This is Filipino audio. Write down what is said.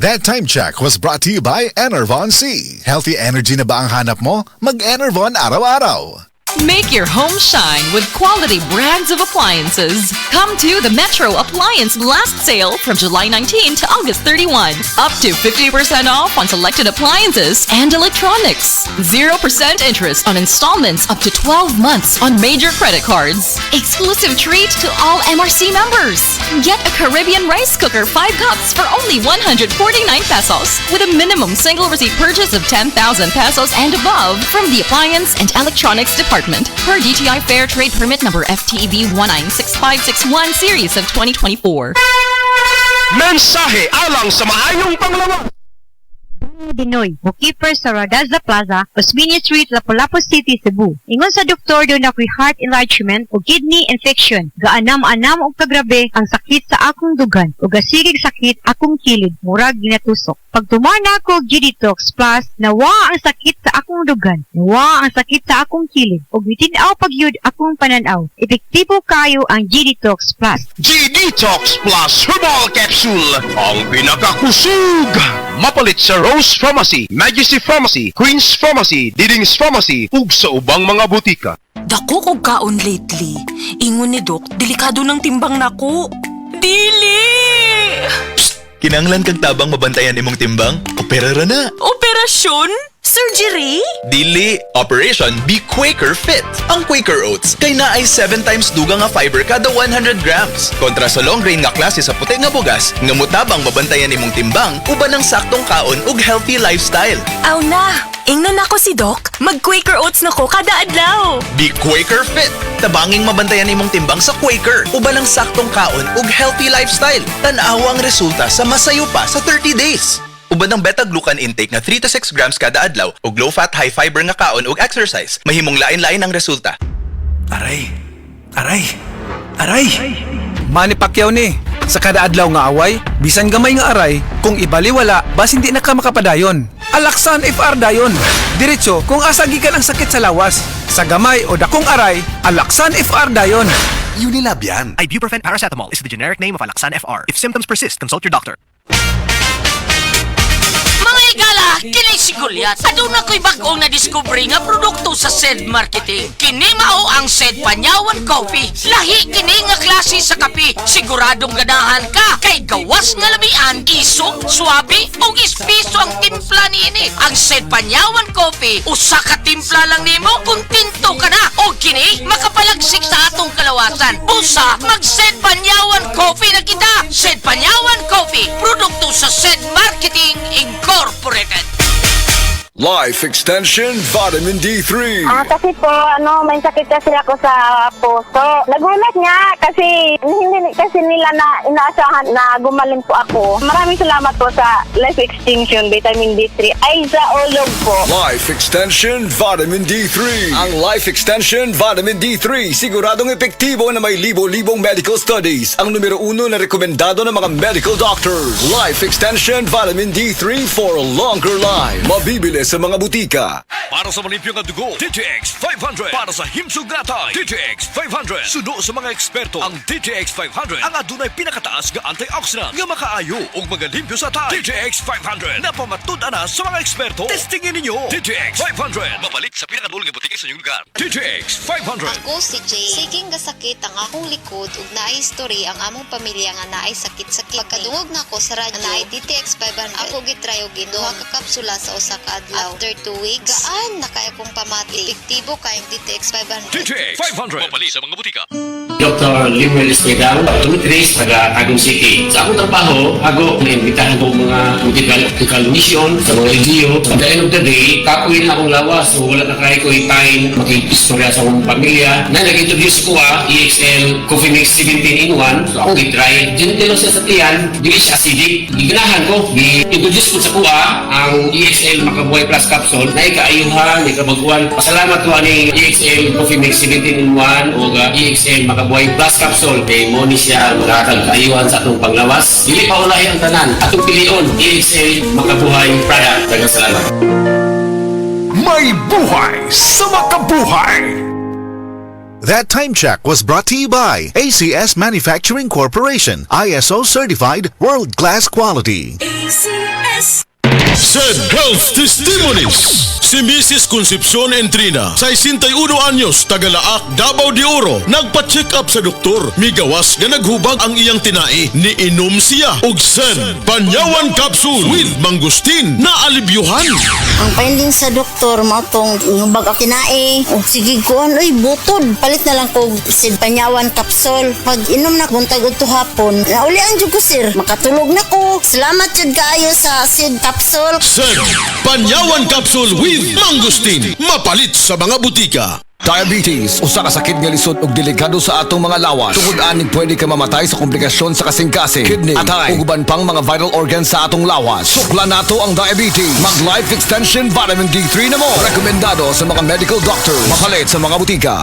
That time check was brought to you by Enervon C. Healthy energy na ba ang hanap mo? Mag-Enervon araw-araw. Make your home shine with quality brands of appliances. Come to the Metro Appliance Last Sale from July 19 to August 31. Up to 50% off on selected appliances and electronics. 0% interest on installments up to 12 months on major credit cards. Exclusive treat to all MRC members. Get a Caribbean rice cooker 5 cups for only 149 pesos with a minimum single receipt purchase of 10,000 pesos and above from the Appliance and Electronics Department. Per DTI Fair Trade Permit number FTEB 196561 series of 2024. Mensahe alang sa maayong panglawas. Dinoy, bookkeeper sa Radaza Plaza, Osmeña Street, Lapu-Lapu City, Cebu. Ingon sa doktor doon ako'y heart enlargement o kidney infection. Gaanam-anam og kagrabe ang sakit sa akong dugan o gasigig sakit akong kilid, murag ginatusok. Pag tumana ko G-Detox Plus, nawa ang sakit sa akong dugan, nawa ang sakit sa akong kilid, o bitinaw pagyud akong pananaw. Epektibo kayo ang G-Detox Plus. G-Detox Plus Herbal Capsule, ang pinakakusog. Mapalit sa Rose Pharmacy, Majesty Pharmacy, Queen's Pharmacy, Diding's Pharmacy, ug sa ubang mga butika. Dako kog kaon lately. Ingon ni Dok, delikado ng timbang nako. Dili! Psst! Kinanglan kag tabang mabantayan imong timbang? Opera ra na! Operasyon? Surgery? Dili! Operation Be Quaker Fit! Ang Quaker Oats kay naay 7 times duga nga fiber kada 100 grams. Kontra sa long grain nga klase sa puti nga bugas, nga mutabang mabantayan imong timbang, uban ng saktong kaon ug healthy lifestyle. Aw na! Ingnan ako si Doc. Mag-Quaker Oats na ko kada adlaw. Be Quaker Fit! Tabanging mabantayan imong timbang sa Quaker, uban ng saktong kaon ug healthy lifestyle. Tan-awa ang resulta sa masayo pa sa 30 days. Uban ng beta-glucan intake na 3 to 6 grams kada adlaw ug low-fat, high-fiber nga kaon ug exercise, mahimong lain-lain ang resulta. Aray! Aray! Aray! Manny Pacquiao ni. Sa kada adlaw nga away, bisan gamay nga aray, kung ibaliwala, bas hindi na ka makapadayon. Alaksan FR dayon. Diretso kung asagikan ang sakit sa lawas. Sa gamay o dakong aray, Alaksan FR dayon. Unilab yan. Ibuprofen paracetamol is the generic name of Alaksan FR. If symptoms persist, consult your doctor. Mga igala, kini si Goliath. Aduna ko'y bagong na-discovery nga produkto sa SED Marketing. Kini mao ang SED Panyawan Coffee. Lahi kini nga klase sa kape. Siguradong ganahan ka kay gawas nga lamian, isog, swabe ug espeso ang timpla niini. Ang SED Panyawan Coffee, usa ka timpla lang nimo, kontento ka na. O kini makapalagsik sa atong kalawasan. Busa, mag-SED Panyawan Coffee na kita. SED Panyawan Coffee, produkto sa SED Marketing Incorporated. Life Extension Vitamin D3. Kasi po, may sakit kasi ako sa puso. Nagulat nga kasi hindi kasi nila na inaasahan na gumaling po ako. Maraming salamat po sa Life Extension Vitamin D3. Ay, sa ulog po. Life Extension Vitamin D3. Ang Life Extension Vitamin D3 siguradong epektibo na may libo-libong medical studies. Ang numero 1 na rekomendado ng mga medical doctors. Life Extension Vitamin D3 for a longer life. Mabibili sa mga butika. Para sa malimpyo nga dugo, DTX 500. Para sa himsog natay, DTX 500. Suno sa mga eksperto, ang DTX 500 ang adunay pinakataas nga antioxidant nga makaayo ug magalimpyo sa tay. DTX 500 napamatud-an na sa mga eksperto. Testingin ninyo. DTX 500 mapalit sa pinakadulong nga butika sa inyong lugar. DTX 500. Ako si Jay. Siging gasakit ang akong likod ug naay history ang among pamilya nga naay sakit-sakit. Pagkadungog na ko sa radyo, naay DTX 500. Ako gitry og giduha ka kapsula sa usa ka adlaw. After 2 weeks, gaan na kaya kong pamati. Epektibo kayong DTX 500. DTX 500 mapalit sa mga butika. Dr. Limuel Espedal, Tumitris, taga Tagum City. Sa akong trabaho, ako naimbitahan ko mga medical mission sa mga LGU. At the end of the day, kapuin na akong lawas. So wala na kaya ko i-time, mag-istorya sa akong pamilya. Na nag-introduce ko EXL Coffee Mix 17 in 1. So akong i-try. Gentle siya sa tiyan, di siya acidic. Iganahan ko, i-introduce ko sa kuha ang EXL Makabuhay Plus Capsule. Na ikaayuhan, ikabaguan. Pasalamat ko ani EXL Coffee Mix 17 in 1 o EXL Makabuhay Plus Capsule. Kay mo ni siya makakag-ayuhan sa atong panglawas. Dili pa ulahi ang tanan. Atong pilion, EXL Makabuhay product. Daghang salamat. May buhay sa makabuhay. That time check was brought to you by ACS Manufacturing Corporation, ISO certified world-class quality. DCS. Said Health Testimonies. Si Mrs. Concepcion Entrina, 61 anyos, Tagalaak, Davao de Oro, nagpa-check up sa doktor. Migawas nga naghubag ang iyang tinai. Niinom siya og Sen Panyawan Capsule with Mangustin na alibyuhan. Ang finding sa doktor mao tong ngubag ako kinae ug sige kuan oy butod palit na lang ko Sid Panyawan Capsule. Pag inom na buntag udto hapon nauli ang jud ko sir, makatulog na ko. Salamat jud kaayo sa Sid Capsule. Sen Panyawan Capsule with Mangustin, mapalit sa mga butika. Diabetes, usa ka sakit nga lisod ug delikado sa atong mga lawas. Tungod ani pwede ka mamatay sa komplikasyon sa kasing-kasing, kidney, atay, ug uban pang mga vital organs sa atong lawas. Sukla nato ang diabetes. Mag Life Extension Vitamin D3 na mo. Rekomendado sa mga medical doctors. Mapalit sa mga butika.